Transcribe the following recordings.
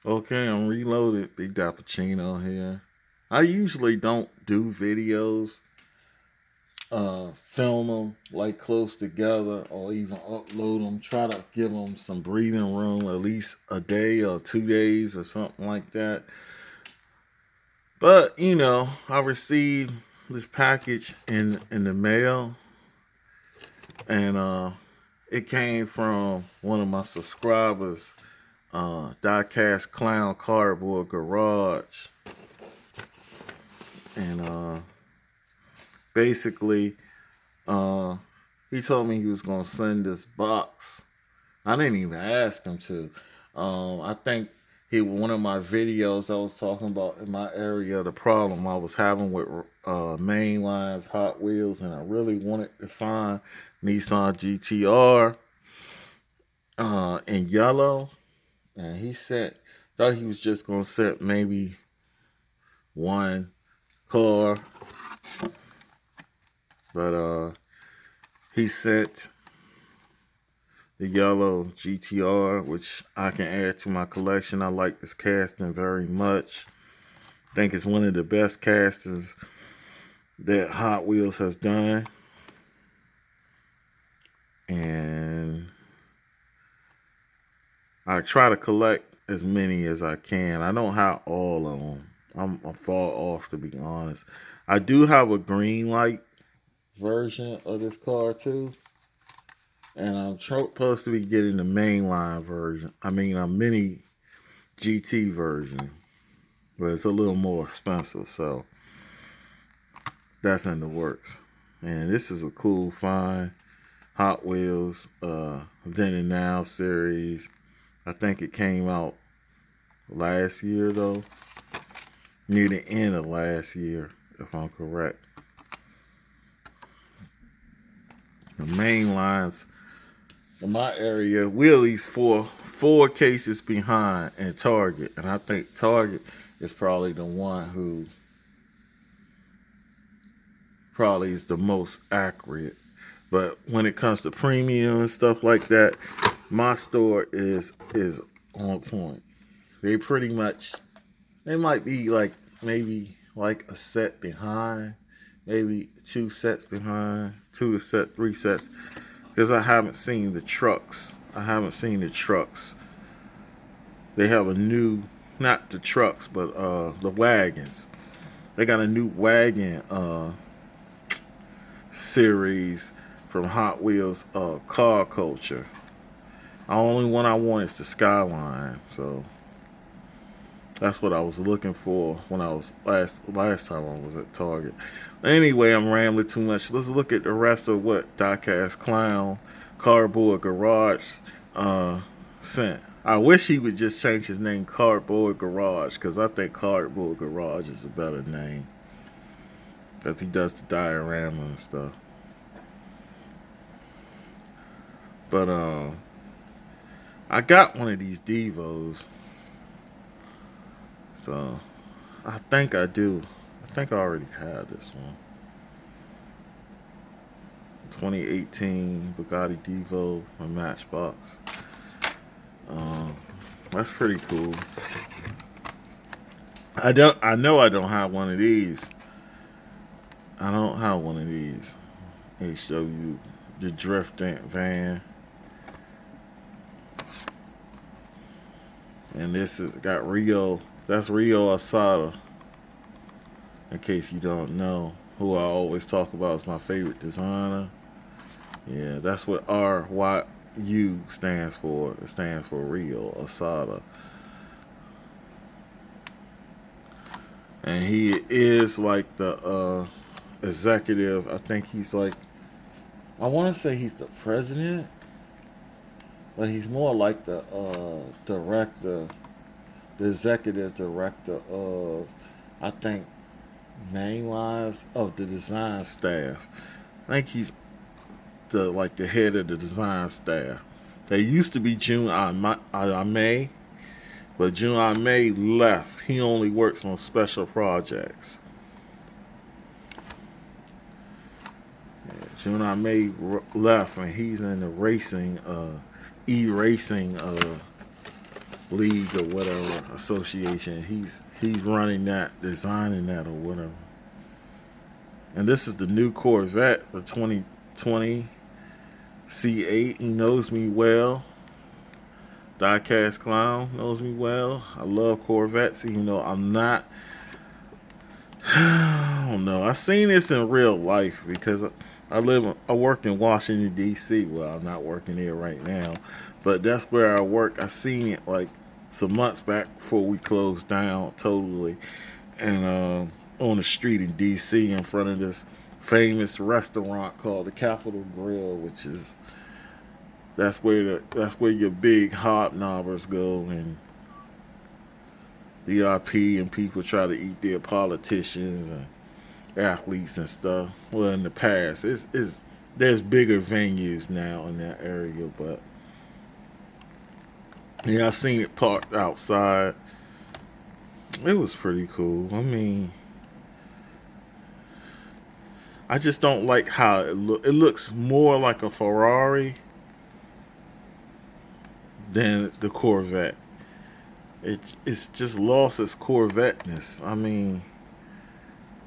Okay, I'm reloaded. Big Dappuccino here. I usually don't do videos, film them like close together or even upload them. Try to give them some breathing room, at least a day or 2 days or something like that. But I received this package in the mail, and it came from one of my subscribers, Diecast Clown Cardboard Garage, and basically, he told me he was gonna send this box. I didn't even ask him to. I think one of my videos I was talking about in my area the problem I was having with main lines Hot Wheels, and I really wanted to find Nissan GTR in yellow, and he thought he was just gonna set maybe one car, but he sent the yellow GTR, which I can add to my collection. I like this casting very much. I think it's one of the best castings that Hot Wheels has done. And I try to collect as many as I can. I don't have all of them. I'm far off, to be honest. I do have a green light version of this car too, and I'm supposed to be getting the mainline version. I mean, a mini GT version, but it's a little more expensive, so that's in the works. And this is a cool find. Hot Wheels, Then and Now series. I think it came out last year though, near the end of last year, if I'm correct. The main lines in my area, Willie's four cases behind in Target, and I think Target is probably the one who probably is the most accurate. But when it comes to premium and stuff like that, my store is on point. They pretty much, they might be like maybe like a set behind, maybe 2 sets behind, 3 sets, because I haven't seen the trucks. They have a new, not the trucks, but the wagons. They got a new wagon series from Hot Wheels Car Culture. The only one I want is the Skyline, so that's what I was looking for when I was last time I was at Target. Anyway, I'm rambling too much. Let's look at the rest of what Diecast Clown Cardboard Garage sent. I wish he would just change his name Cardboard Garage, because I think Cardboard Garage is a better name, because he does the diorama and stuff. But I got one of these Devos, so I think I do. I think I already had this one. 2018 Bugatti Devo, my Matchbox. That's pretty cool. I know I don't have one of these. I don't have one of these. Let me show you the drift van. And this has got Rio. That's Rio Asada. In case you don't know, who I always talk about as my favorite designer. Yeah, that's what RYU stands for. It stands for Rio Asada. And he is like the executive. I think he's like, I want to say he's the president, but he's more like the director, the executive director of, I think, main lines of the design staff. I think he's the head of the design staff. They used to be Jun May, but Jun May left. He only works on special projects. Yeah, Jun May left, and he's in the racing, e-racing league or whatever association. He's running that, designing that or whatever. And this is the new Corvette, the 2020 C8. He knows me well. Diecast Clown knows me well. I love Corvettes, even though I'm not. I don't know. I seen this in real life because I worked in Washington D.C. Well, I'm not working there right now, but that's where I work. I seen it like some months back before we closed down totally, and on the street in D.C. in front of this famous restaurant called the Capitol Grill, which is that's where your big hobnobbers go and VIP and people try to eat their politicians and athletes and stuff. Well, in the past, it's there's bigger venues now in that area, but yeah, I seen it parked outside. It was pretty cool. I mean, I just don't like how it look. It looks more like a Ferrari than the Corvette. It's just lost its Corvette-ness. I mean,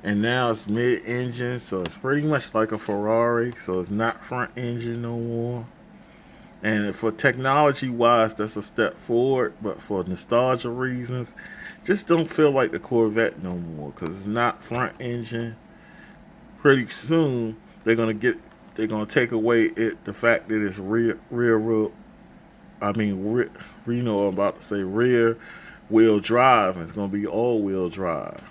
and now it's mid-engine, so it's pretty much like a Ferrari. So it's not front engine no more. And for technology-wise, that's a step forward. But for nostalgia reasons, just don't feel like the Corvette no more because it's not front engine. Pretty soon they're gonna take away the fact that it's rear I mean, you know, I'm about to say rear wheel drive, and it's going to be all wheel drive.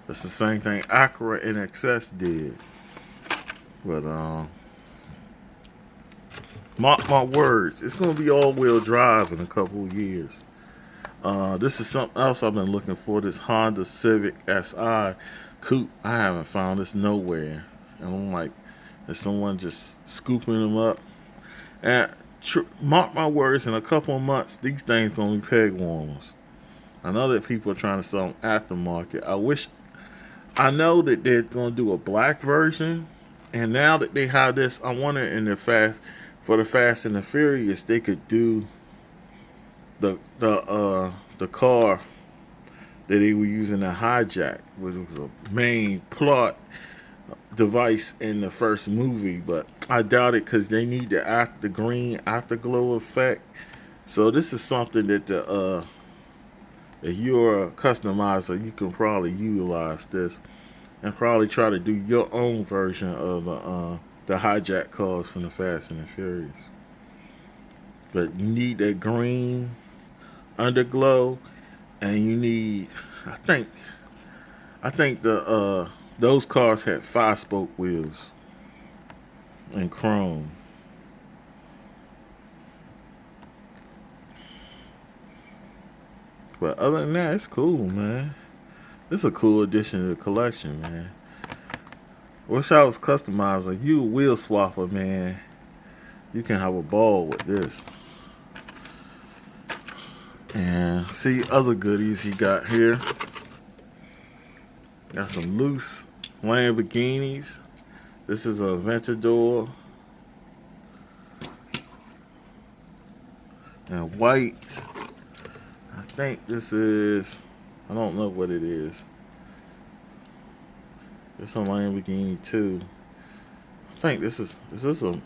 That's the same thing Acura and XS did. But, mark my words, it's going to be all wheel drive in a couple of years. This is something else I've been looking for, this Honda Civic Si coupe. I haven't found this nowhere. And I'm like, is someone just scooping them up? And mark my words, in a couple of months, these things gonna be peg warmers. I know that people are trying to sell them aftermarket. I know that they're gonna do a black version, and now that they have this, I wonder for the Fast and the Furious, they could do the car that they were using to hijack, which was a main plot device in the first movie, but I doubt it because they need the green afterglow effect. So this is something that if you're a customizer, you can probably utilize this and probably try to do your own version of the hijack cars from the Fast and the Furious. But you need that green underglow, and you need, I think those cars had 5-spoke wheels and chrome. But other than that, it's cool, man. This is a cool addition to the collection, man. Wish I was customizer. You a wheel swapper, man. You can have a ball with this. And see other goodies he got here. Got some loose Lamborghinis. This is a Aventador. And white. I think this is, I don't know what it is. It's a Lamborghini too. I think is this a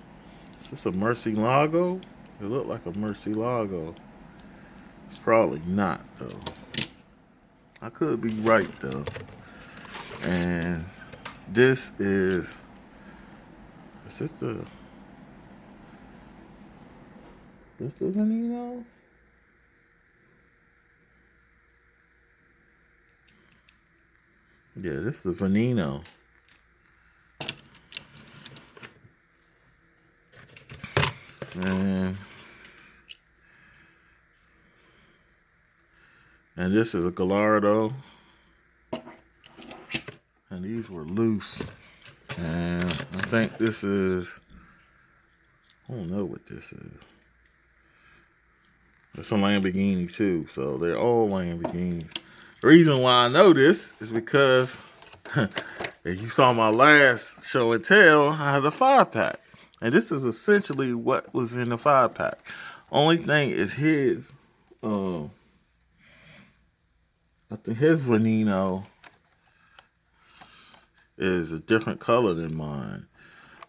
Murcielago? It looked like a Murcielago. It's probably not though. I could be right though. And this is this the Veneno? Yeah, this is the Veneno. And this is a Gallardo. And these were loose. And I think this is, I don't know what this is. It's a Lamborghini too, so they're all Lamborghinis. The reason why I know this is because if you saw my last show and tell, I had a 5-pack. And this is essentially what was in the 5-pack. Only thing is his I think his Veneno is a different color than mine.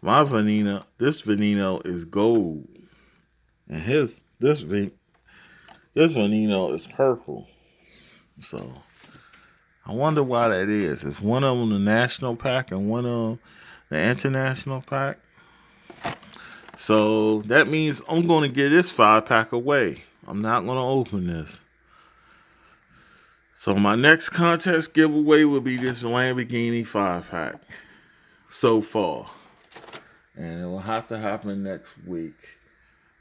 My Veneno, this Veneno is gold, and this Veneno is purple. So I wonder why that is. Is one of them the national pack and one of them the international pack? So that means I'm going to get this 5-pack away. I'm not going to open this. So my next contest giveaway will be this Lamborghini 5-pack so far. And it will have to happen next week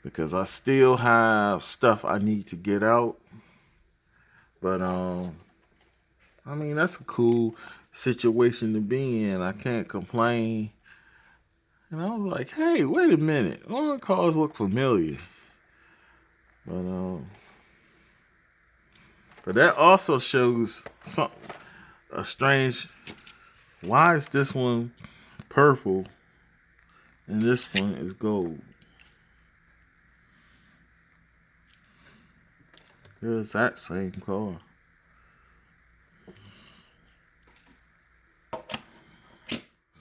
because I still have stuff I need to get out. But I mean, that's a cool situation to be in. I can't complain. And I was like, hey, wait a minute. All the cars look familiar. But that also shows something a strange. Why is this one purple and this one is gold? They're the exact same car.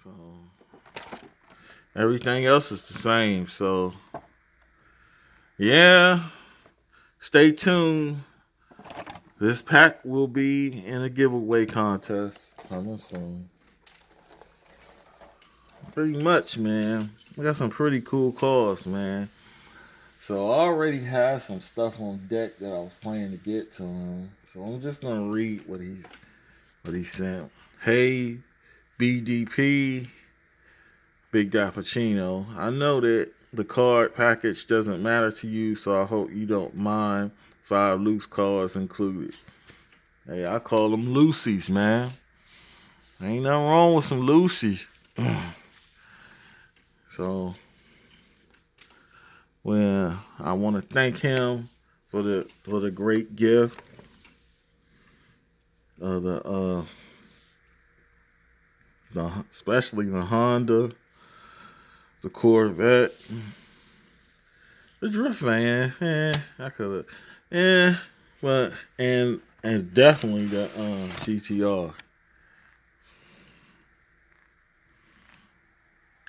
So everything else is the same. So yeah, stay tuned. This pack will be in a giveaway contest coming soon. Pretty much, man. I got some pretty cool cars, man. So I already have some stuff on deck that I was planning to get to him. So I'm just gonna read what he sent. Hey, BDP, Big Dappuccino. I know that the card package doesn't matter to you, so I hope you don't mind 5 loose cards included. Hey, I call them Lucy's, man. Ain't nothing wrong with some Lucy's. So, well, I want to thank him for the great gift of the especially the Honda, the Corvette, the Drift Van. I could have, but and definitely the GTR.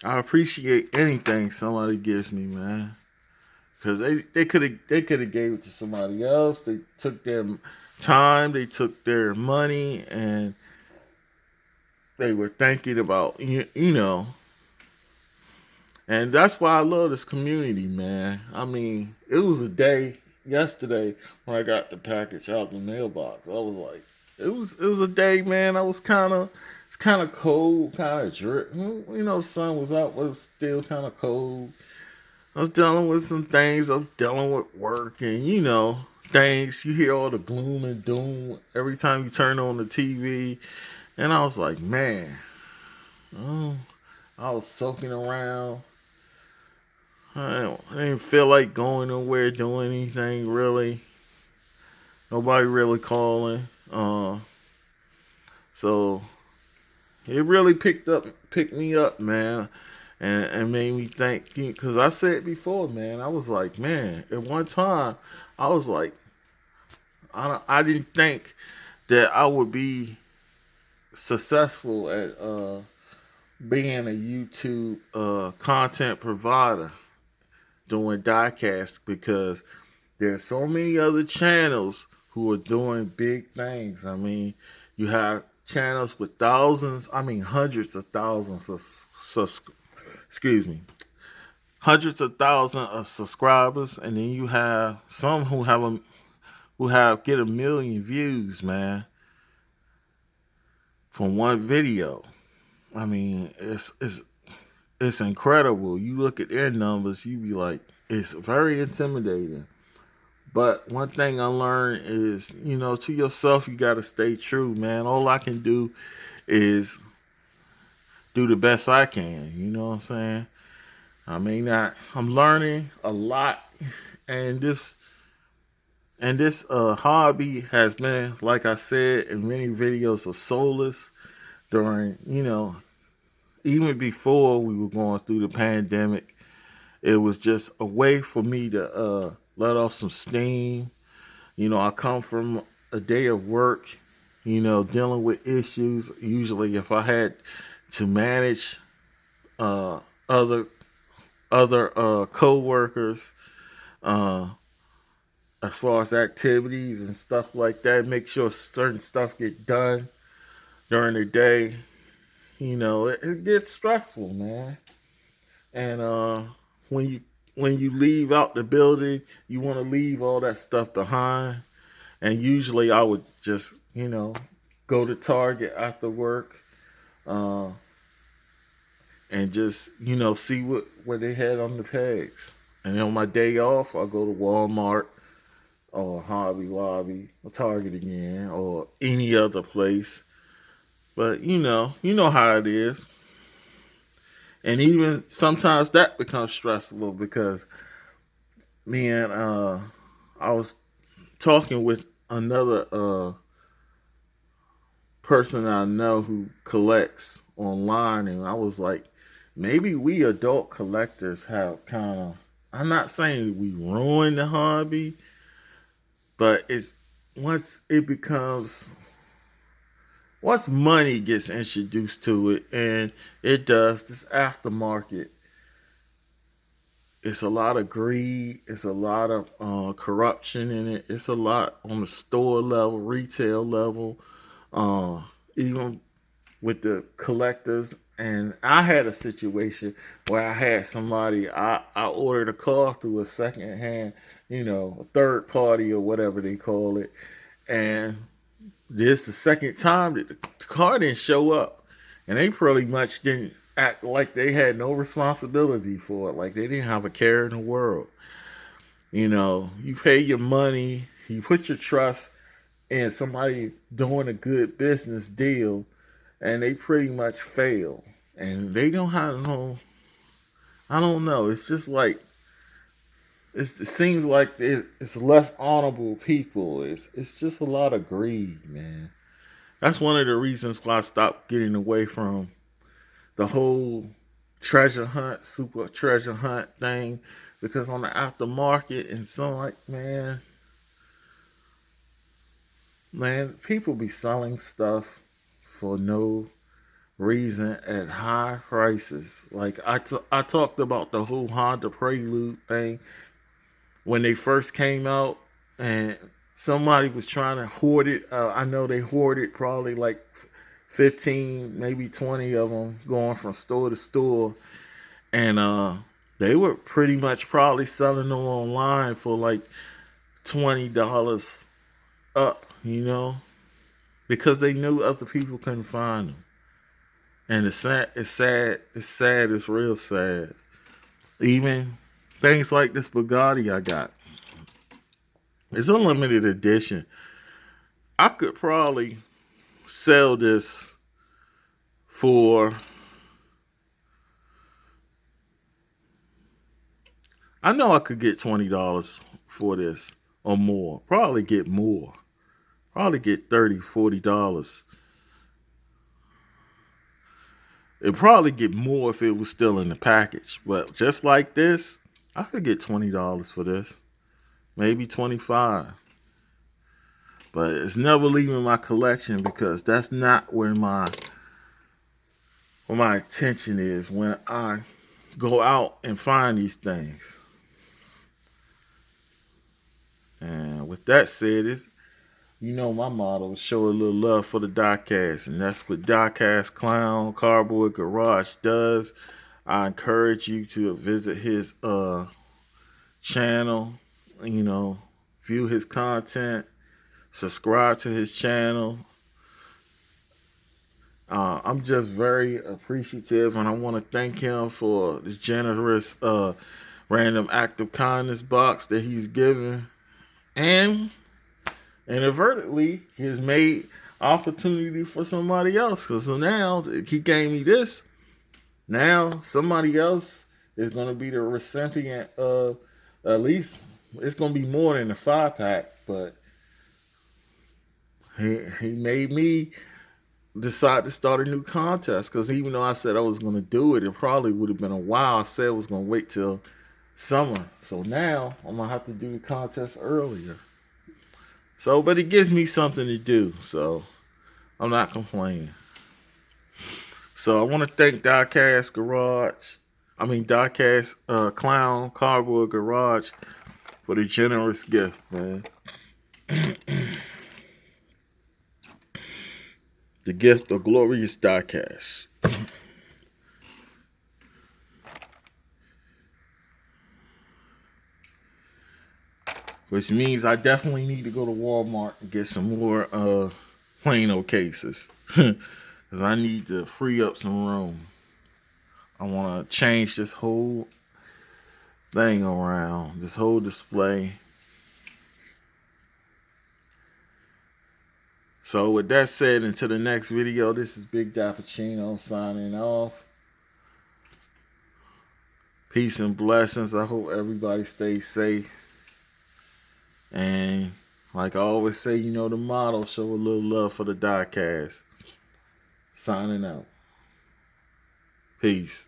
I appreciate anything somebody gives me, man. Cause they could have gave it to somebody else. They took their time, they took their money, and they were thinking about you know. And that's why I love this community, man. I mean, it was a day yesterday when I got the package out the mailbox. I was like, it was a day, man. It's kind of cold, kind of drip. You know, the sun was out, but it was still kind of cold. I was dealing with some things. I was dealing with work and, you know, things. You hear all the gloom and doom every time you turn on the TV. And I was like, man, I was soaking around. I didn't feel like going nowhere, doing anything really. Nobody really calling. So it really picked me up, man. And made me think, because I said before, man, I was like, man, at one time, I was like, I didn't think that I would be successful at being a YouTube content provider doing diecast because there's so many other channels who are doing big things. I mean, you have channels with hundreds of thousands of hundreds of thousands of subscribers, and then you have some who get 1 million views, man, from one video. I mean, it's incredible. You look at their numbers, you be like, it's very intimidating. But one thing I learned is, you know, to yourself, you got to stay true, man. All I can do is do the best I can. You know what I'm saying? I mean, I'm learning a lot, and this hobby has been, like I said in many videos, a solace during, you know, even before we were going through the pandemic. It was just a way for me to let off some steam, I come from a day of work, dealing with issues. Usually, if I had to manage uh, other co-workers, uh, as far as activities and stuff like that, make sure certain stuff get done during the day. It gets stressful, man. And when you when you leave out the building, you want to leave all that stuff behind. And usually, I would just go to Target after work, uh, and just see what they had on the pegs. And on my day off, I go to Walmart or Hobby Lobby or Target again or any other place. But you know how it is. And even sometimes that becomes stressful because man, I was talking with another person I know who collects online, and I was like, maybe we adult collectors have kind of. I'm not saying we ruin the hobby, but it's once it becomes once money gets introduced to it, and it does this aftermarket, it's a lot of greed, it's a lot of corruption in it, it's a lot on the store level, retail level, uh, even with the collectors. And I had a situation where I had somebody, I ordered a car through a second hand, a third party or whatever they call it. And this is the second time that the car didn't show up. And they pretty much didn't act like they had no responsibility for it, like they didn't have a care in the world. You pay your money, you put your trust in somebody doing a good business deal, and they pretty much fail. And they don't have no, I don't know. It's just like it seems like it's less honorable people. It's just a lot of greed, man. That's one of the reasons why I stopped getting away from the whole treasure hunt, super treasure hunt thing, because on the aftermarket and so like, man, people be selling stuff for no reason at high prices. Like I talked about the whole Honda Prelude thing when they first came out, and somebody was trying to hoard it. I know they hoarded probably like 15, maybe 20 of them going from store to store. And they were pretty much probably selling them online for like $20 up, because they knew other people couldn't find them. And it's sad, it's real sad. Even things like this Bugatti I got, it's a limited edition. I could probably sell this for, I know I could get $20 for this or more. Probably get more. Probably get $30, $40. It'd probably get more if it was still in the package. But just like this, I could get $20 for this. Maybe 25. But it's never leaving my collection because that's not where my attention is when I go out and find these things. And with that said, my motto is show a little love for the diecast, and that's what Diecast Clown Cardboard Garage does. I encourage you to visit his channel, view his content, subscribe to his channel. I'm just very appreciative, and I want to thank him for this generous random act of kindness box that he's given. And inadvertently, he has made opportunity for somebody else. Because now he gave me this. Now somebody else is going to be the recipient of, at least it's going to be more than a 5-pack. But he made me decide to start a new contest. Because even though I said I was going to do it, it probably would have been a while. I said I was going to wait till summer. So now I'm going to have to do the contest earlier. So, but it gives me something to do. So, I'm not complaining. So, I want to thank Diecast Clown Cardboard Garage for the generous gift, man. The gift of glorious diecast. Which means I definitely need to go to Walmart and get some more Plano cases. Because I need to free up some room. I want to change this whole thing around. This whole display. So with that said, until the next video, this is Big Dappuccino signing off. Peace and blessings. I hope everybody stays safe. And like I always say, you know the motto, show a little love for the diecast. Signing out. Peace.